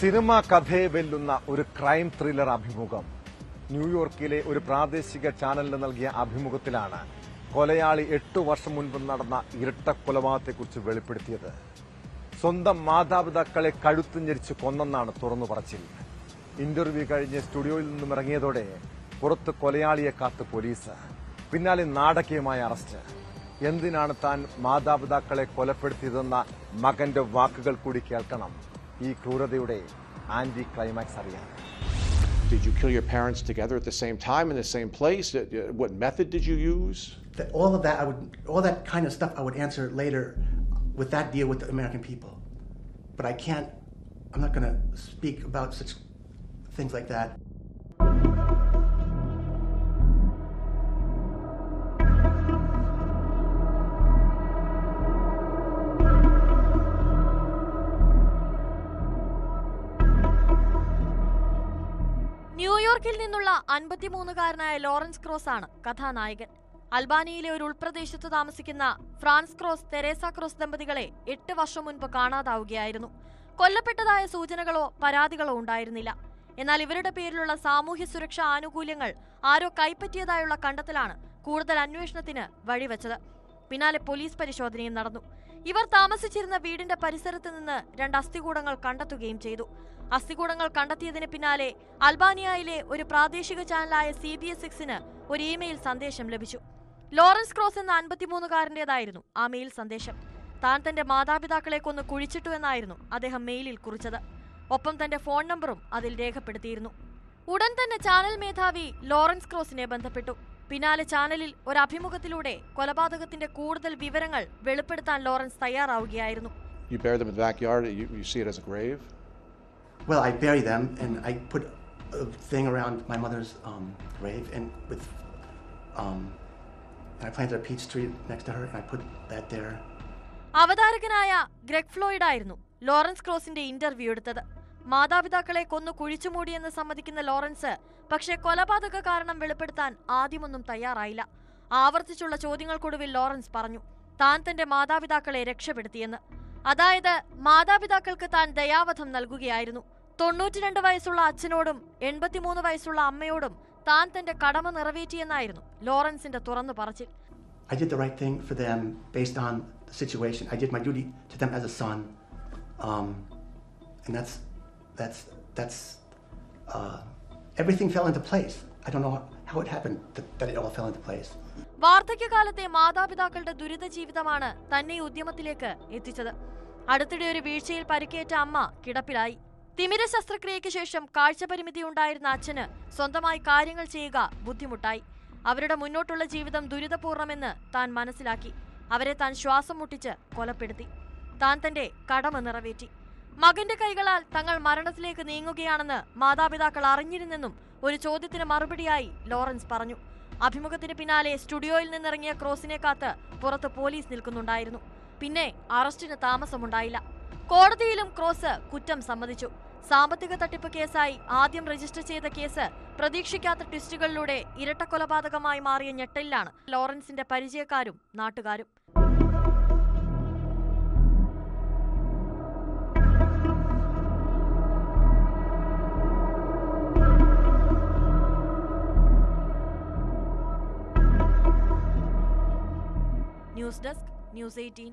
Cinema കഥയെ വെല്ലുന്ന ഒരു ക്രൈം ത്രില്ലർ അഭിമുഖം. ന്യൂയോർക്കിലെ ഒരു പ്രാദേശിക ചാനലിന് നൽകിയ അഭിമുഖത്തിലാണ് കൊലയാളി 8 വർഷം മുൻപ് നടന്ന ഇരട്ട കൊലപാതകത്തെക്കുറിച്ച് വെളിപ്പെടുത്തിയത്. സ്വന്തം മാതാപിതാക്കളെ കഴുത്ത് ഞെരിച്ച് കൊന്നെന്നാണ് തുറന്നു പറച്ചിൽ. ഇന്റർവ്യൂ കഴിഞ്ഞ് സ്റ്റുഡിയോയിൽ നിന്നും ഇറങ്ങിയതോടെ പുറത്ത് കൊലയാളിയെ കാത്ത് പോലീസ്. പിന്നാലെ നാടകീയമായ അറസ്റ്റ്. എന്തിനാണ് താൻ മാതാപിതാക്കളെ കൊലപ്പെടുത്തിയതെന്ന മകന്റെ വാക്കുകൾ കൂടി കേൾക്കണം. ഈ ക്രൂരതയുടെ ആന്റി ക്ലൈമാക്സ് അറിയാൻ. Did you kill your parents together at the same time in the same place? What method did you use? All that kind of stuff I would answer later with that deal with the American people. But I'm not going to speak about such things like that. ന്യൂയോർക്കിൽ നിന്നുള്ള 53-കാരനായ Lawrence cross ആണ് കഥാനായകൻ. അൽബാനിയയിലെ ഒരു ഉൾപ്രദേശത്ത് താമസിക്കുന്ന France cross, Teresa cross ദമ്പതികളെ 8 വർഷം മുൻപ് കാണാതാവുകയായിരുന്നു. കൊല്ലപ്പെട്ടതായ സൂചനകളോ പരാതികളോ ഉണ്ടായിരുന്നില്ല. എന്നാൽ ഇവരുടെ പേരിലുള്ള സാമൂഹ്യ സുരക്ഷാ ആനുകൂല്യങ്ങൾ ആരോ കൈപ്പറ്റിയതായുള്ള കണ്ടെത്തലാണ് കൂടുതൽ അന്വേഷണത്തിന് വഴിവെച്ചത്. പിന്നാലെ പോലീസ് പരിശോധനയും നടന്നു. ഇവർ താമസിച്ചിരുന്ന വീടിന്റെ പരിസരത്ത് നിന്ന് 2 അസ്ഥികൂടങ്ങൾ കണ്ടെത്തുകയും ചെയ്തു. അസ്ഥികൂടങ്ങൾ കണ്ടെത്തിയതിന് പിന്നാലെ അൽബാനിയയിലെ ഒരു പ്രാദേശിക ചാനലായ CBS 6-ന് ഒരു ഇമെയിൽ സന്ദേശം ലഭിച്ചു. ലോറൻസ് ക്രോസ് എന്ന 53-കാരന്റേതായിരുന്നു ആ മെയിൽ സന്ദേശം. താൻ തന്റെ മാതാപിതാക്കളെ കൊന്ന് കുഴിച്ചിട്ടു എന്നായിരുന്നു അദ്ദേഹം മെയിലിൽ കുറിച്ചത്. ഒപ്പം തന്റെ ഫോൺ നമ്പറും അതിൽ രേഖപ്പെടുത്തിയിരുന്നു. ഉടൻ തന്നെ ചാനൽ മേധാവി ലോറൻസ് ക്രോസിനെ ബന്ധപ്പെട്ടു. പിന്നാലെ ചാനലിൽ ഒരു അഭിമുഖത്തിലൂടെ കൊലപാതകത്തിന്റെ കൂടുതൽ വിവരങ്ങൾ വെളിപ്പെടുത്താൻ Lawrence തയ്യാറാവുകയായിരുന്നു. You bury them in the backyard. You see it as a grave? Well, I bury them and I put a thing around my mother's grave and I planted a peach tree next to her and I put that there. അവതാരകനായ Greg Floyd ആയിരുന്നു Lawrence ക്രോസിന്റെ interview എടുത്തത്. മാതാപിതാക്കളെ കൊന്നു കുഴിച്ചുമൂടിയെന്ന് സമ്മതിക്കുന്ന Lawrence പക്ഷേ കൊലപാതക കാരണം വെളിപ്പെടുത്താൻ ആദ്യമൊന്നും തയ്യാറായില്ല. ആവർത്തിച്ചുള്ള ചോദ്യങ്ങൾക്കൊടുവിൽ ലോറൻസ് പറഞ്ഞു താൻ തന്റെ മാതാപിതാക്കളെ രക്ഷപ്പെടുത്തിയെന്ന്. അതായത് മാതാപിതാക്കൾക്ക് താൻ ദയാവധം നൽകുകയായിരുന്നു. 92 വയസ്സുള്ള അച്ഛനോടും 83 വയസ്സുള്ള അമ്മയോടും താൻ തന്റെ കടമ നിറവേറ്റിയെന്നായിരുന്നു ലോറൻസിന്റെ തുറന്നു പറച്ചിൽ. I did the right thing for them based on the situation. I did my duty to them as a son, and that's everything fell into place. I don't know how it happened that it all fell into place. വാർദ്ധക്യകാലത്തെ മാതാപിതാക്കളുടെ ദുരിത ജീവിതമാണ് തന്നെ ഈ ഉദ്യമത്തിലേക്ക് എത്തിച്ചത്. അടുത്തിടെ ഒരു വീഴ്ചയിൽ പരിക്കേറ്റ അമ്മ കിടപ്പിലായി. തിമിര ശസ്ത്രക്രിയയ്ക്ക് ശേഷം കാഴ്ചപരിമിതി ഉണ്ടായിരുന്ന അച്ഛന് സ്വന്തമായി കാര്യങ്ങൾ ചെയ്യുക ബുദ്ധിമുട്ടായി. അവരുടെ മുന്നോട്ടുള്ള ജീവിതം ദുരിതപൂർണമെന്ന് താൻ മനസ്സിലാക്കി. അവരെ താൻ ശ്വാസം മുട്ടിച്ച് കൊലപ്പെടുത്തി. താൻ തന്റെ കടമ നിറവേറ്റി. മകന്റെ കൈകളാൽ തങ്ങൾ മരണത്തിലേക്ക് നീങ്ങുകയാണെന്ന് മാതാപിതാക്കൾ അറിഞ്ഞിരുന്നെന്നും ഒരു ചോദ്യത്തിന് മറുപടിയായി ലോറൻസ് പറഞ്ഞു. അഭിമുഖത്തിന് പിന്നാലെ സ്റ്റുഡിയോയിൽ നിന്നിറങ്ങിയ ക്രോസിനെ കാത്ത് പുറത്ത് പോലീസ് നിൽക്കുന്നുണ്ടായിരുന്നു. പിന്നെ അറസ്റ്റിന് താമസമുണ്ടായില്ല. കോടതിയിലും ക്രോസ് കുറ്റം സമ്മതിച്ചു. സാമ്പത്തിക തട്ടിപ്പ് കേസായി ആദ്യം രജിസ്റ്റർ ചെയ്ത കേസ് പ്രതീക്ഷിക്കാത്ത ട്വിസ്റ്റുകളിലൂടെ ഇരട്ട കൊലപാതകമായി മാറിയ ഞെട്ടലിലാണ് ലോറൻസിന്റെ പരിചയക്കാരും നാട്ടുകാരും. News desk, News 18.